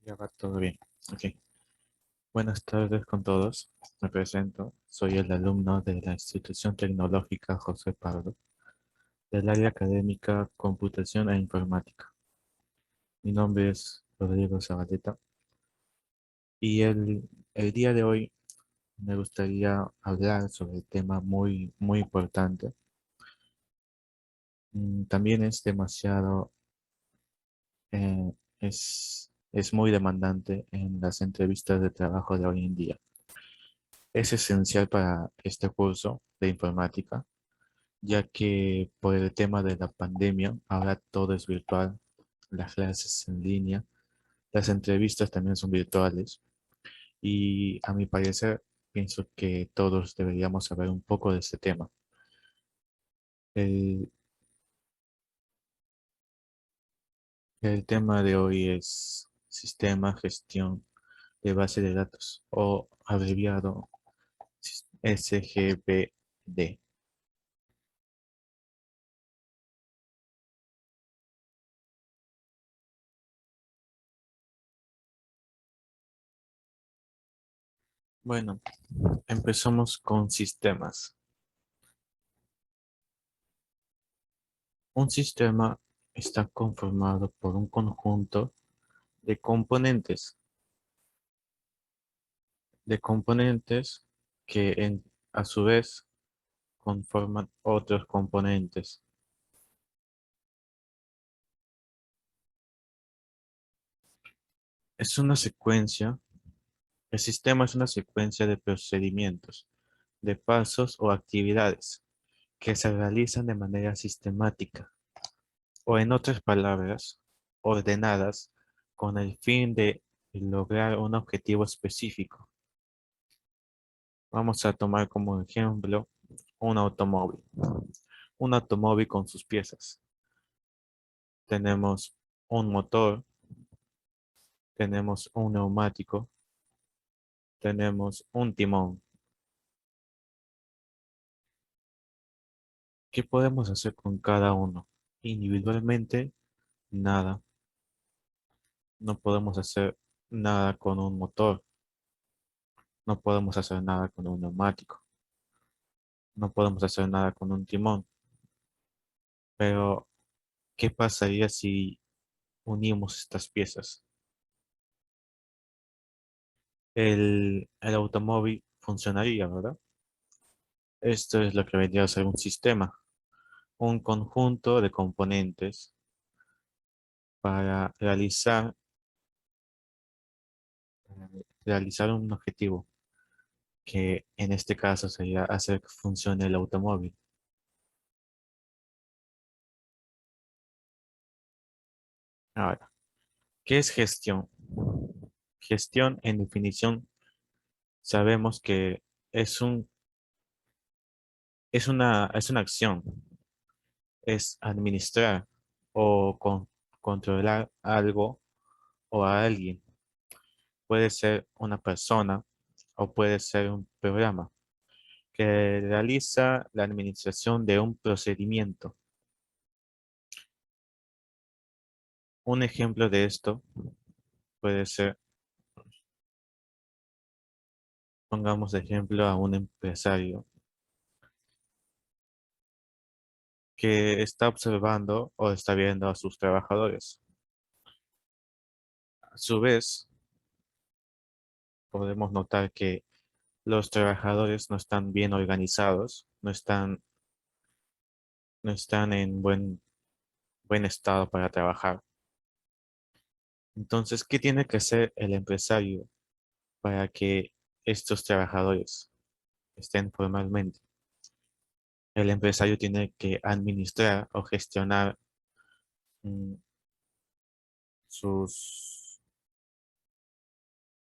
Ya va todo bien. Ok. Buenas tardes con todos. Me presento. Soy el alumno de la Institución Tecnológica José Pardo, del área académica Computación e Informática. Mi nombre es Rodrigo Zabaleta y el día de hoy me gustaría hablar sobre el tema muy importante. También es demasiado, eh, es muy demandante en las entrevistas de trabajo de hoy en día. Es esencial para este curso de informática, ya que por el tema de la pandemia, ahora todo es virtual, las clases en línea, las entrevistas también son virtuales y a mi parecer pienso que todos deberíamos saber un poco de este tema. El, el tema de hoy es sistema gestión de base de datos o abreviado SGBD. Bueno, empezamos con sistemas. Un sistema está conformado por un conjunto de componentes que a su vez conforman otros componentes. Es una secuencia, el sistema es una secuencia de procedimientos, de pasos o actividades que se realizan de manera sistemática o en otras palabras, ordenadas con el fin de lograr un objetivo específico. Vamos a tomar como ejemplo un automóvil. Un automóvil con sus piezas. Tenemos un motor, tenemos un neumático, tenemos un timón. ¿Qué podemos hacer con cada uno? Individualmente, nada. No podemos hacer nada con un motor, no podemos hacer nada con un neumático, no podemos hacer nada con un timón. Pero, ¿qué pasaría si unimos estas piezas? El automóvil funcionaría, ¿verdad? Esto es lo que vendría a ser un sistema, un conjunto de componentes para realizar un objetivo, que en este caso sería hacer que funcione el automóvil. Ahora, ¿qué es gestión? Gestión, en definición, sabemos que es es una acción, es administrar o controlar algo o a alguien. Puede ser una persona o puede ser un programa que realiza la administración de un procedimiento. Un ejemplo de esto puede ser, pongamos de ejemplo a un empresario que está observando o está viendo a sus trabajadores. A su vez, podemos notar que los trabajadores no están bien organizados, no están en buen estado para trabajar. Entonces, ¿qué tiene que hacer el empresario para que estos trabajadores estén formalmente? El empresario tiene que administrar o gestionar mm, sus,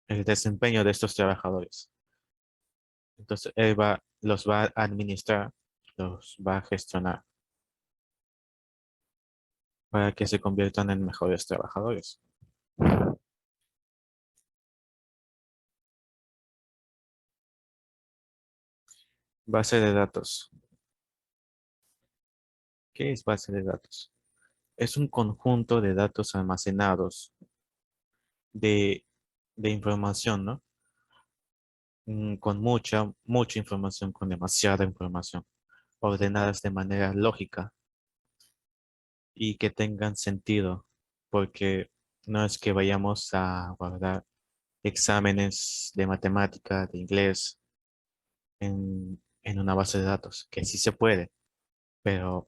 el desempeño de estos trabajadores. Entonces, los va a administrar, los va a gestionar para que se conviertan en mejores trabajadores. Base de datos. ¿Qué es base de datos? Es un conjunto de datos almacenados de, de información, ¿no? Con mucha información, con demasiada información, ordenadas de manera lógica y que tengan sentido, porque no es que vayamos a guardar exámenes de matemática, de inglés en una base de datos, que sí se puede, pero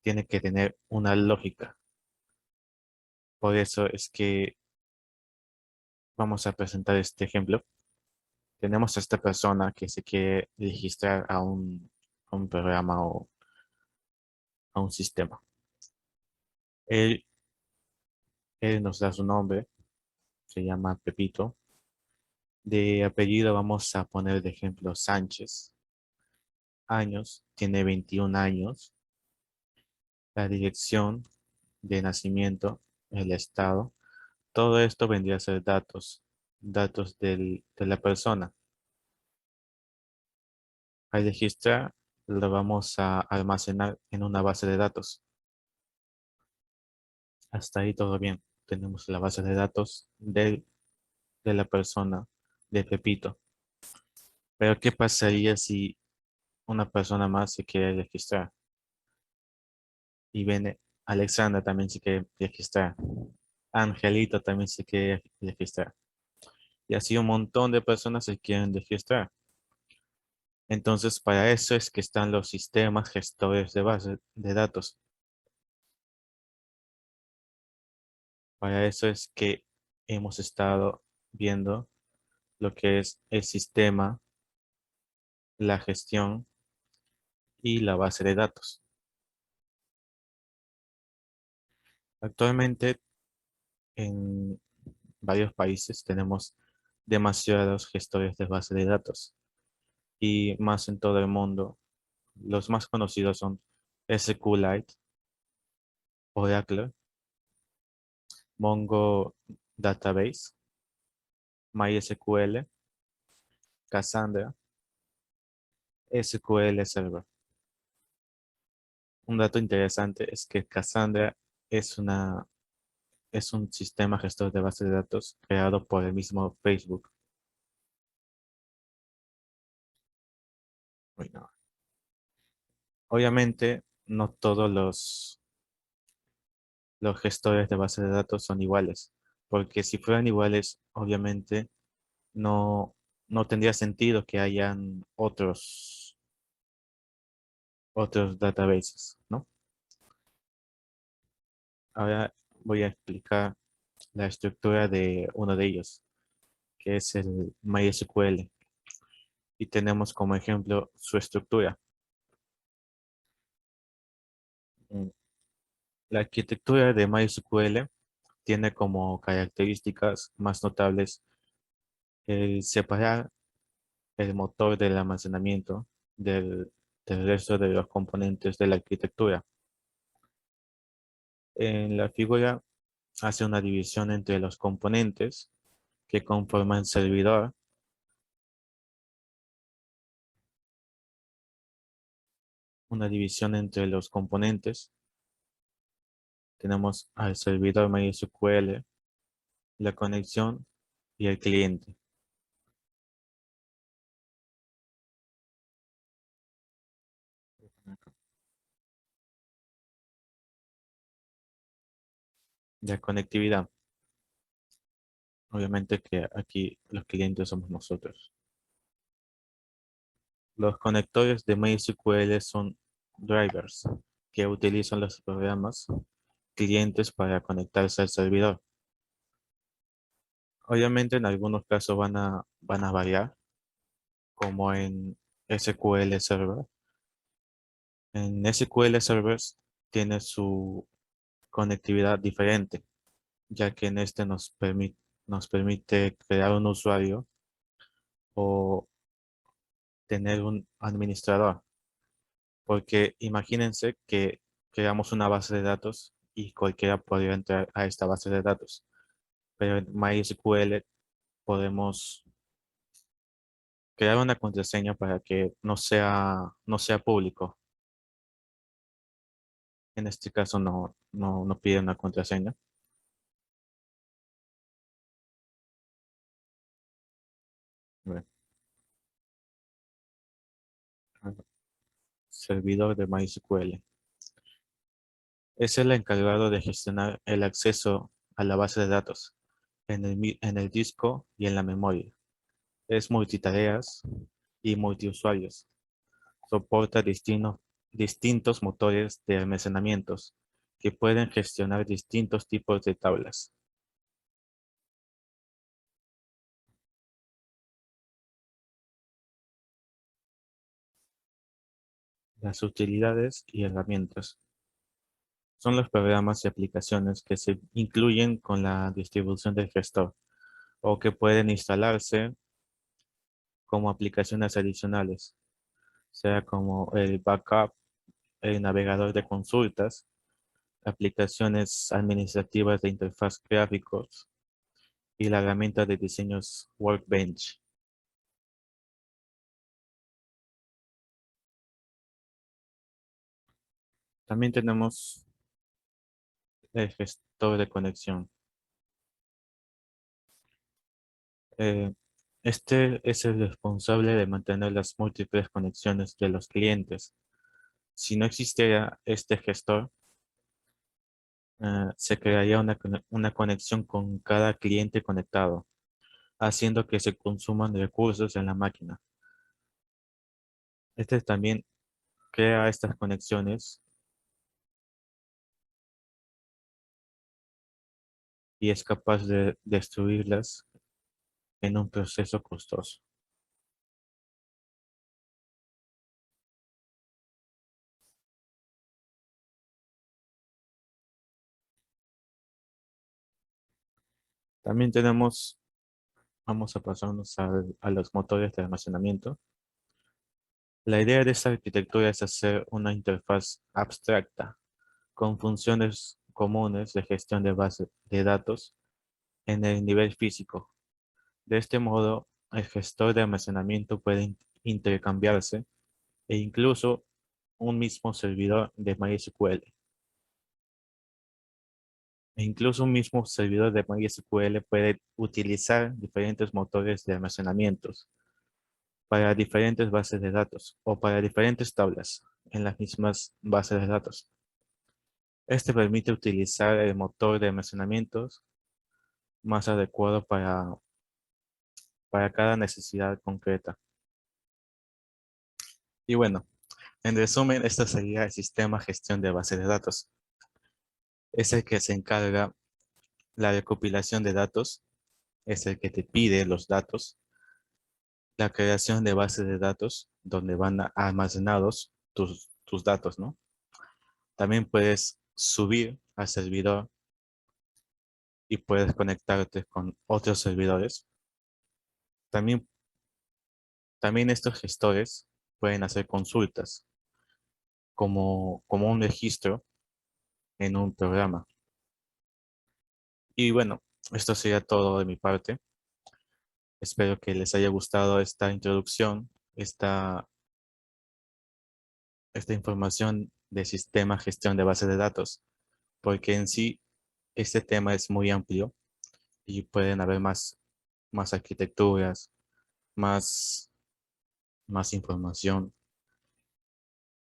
tiene que tener una lógica. Por eso es que vamos a presentar este ejemplo. Tenemos a esta persona que se quiere registrar a un programa o a un sistema. Él, él nos da su nombre, se llama Pepito. De apellido vamos a poner de ejemplo Sánchez. Años, tiene 21 años. La dirección de nacimiento, el estado. Todo esto vendría a ser datos de la persona. Al registrar, lo vamos a almacenar en una base de datos. Hasta ahí todo bien. Tenemos la base de datos de la persona, de Pepito. Pero ¿qué pasaría si una persona más se quiere registrar? Y viene Alexandra también se quiere registrar. Angelito también se quiere registrar. Y así un montón de personas se quieren registrar. Entonces, para eso es que están los sistemas gestores de bases de datos. Para eso es que hemos estado viendo lo que es el sistema, la gestión y la base de datos. Actualmente en varios países tenemos demasiados gestores de base de datos y más en todo el mundo. Los más conocidos son SQLite, Oracle, Mongo Database, MySQL, Cassandra, SQL Server. Un dato interesante es que Cassandra es es un sistema gestor de base de datos creado por el mismo Facebook. Bueno, obviamente, no todos los gestores de base de datos son iguales, porque si fueran iguales, obviamente no tendría sentido que hayan otros databases, ¿no? Ahora voy a explicar la estructura de uno de ellos, que es el MySQL. Y tenemos como ejemplo su estructura. Mm, La arquitectura de MySQL tiene como características más notables el separar el motor del almacenamiento del resto de los componentes de la arquitectura. En la figura hace una división entre los componentes que conforman el servidor, una división entre los componentes. Tenemos al servidor MySQL, la conexión y el cliente. La conectividad, obviamente que aquí los clientes somos nosotros. Los conectores de MySQL son drivers que utilizan los programas clientes para conectarse al servidor. Obviamente en algunos casos van a variar, como en SQL Server. En SQL Servers tiene su conectividad diferente, ya que en este nos permite crear un usuario o tener un administrador. Porque imagínense que creamos una base de datos y cualquiera podría entrar a esta base de datos. Pero en MySQL podemos crear una contraseña para que no sea público. En este caso no pide una contraseña. servidor de MySQL. Es el encargado de gestionar el acceso a la base de datos en el disco y en la memoria. Es multitareas y multiusuarios. Soporta distintos motores de almacenamientos que pueden gestionar distintos tipos de tablas. Las utilidades y herramientas son los programas y aplicaciones que se incluyen con la distribución del gestor o que pueden instalarse como aplicaciones adicionales, sea como el backup, el navegador de consultas, aplicaciones administrativas de interfaz gráficos y la herramienta de diseños Workbench. También tenemos el gestor de conexión. Eh, este es el responsable de mantener las múltiples conexiones de los clientes. Si no existiera este gestor, se crearía una conexión con cada cliente conectado, haciendo que se consuman recursos en la máquina. Este también crea estas conexiones y es capaz de destruirlas en un proceso costoso. También vamos a pasarnos a los motores de almacenamiento. La idea de esta arquitectura es hacer una interfaz abstracta con funciones comunes de gestión de base de datos en el nivel físico. De este modo, el gestor de almacenamiento puede intercambiarse e incluso un mismo servidor de MySQL. E incluso un mismo servidor de MySQL puede utilizar diferentes motores de almacenamientos para diferentes bases de datos o para diferentes tablas en las mismas bases de datos. Este permite utilizar el motor de almacenamientos más adecuado para cada necesidad concreta. Y bueno, en resumen, esto sería el sistema gestión de bases de datos. Es el que se encarga la recopilación de datos, es el que te pide los datos, la creación de bases de datos donde van almacenados tus datos, ¿no? También puedes subir al servidor y puedes conectarte con otros servidores. También, también estos gestores pueden hacer consultas como un registro en un programa. Y bueno, esto sería todo de mi parte. Espero que les haya gustado esta introducción, esta información de sistema gestión de bases de datos, porque en sí este tema es muy amplio y pueden haber más arquitecturas, más, más información.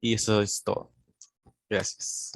Y eso es todo. Gracias.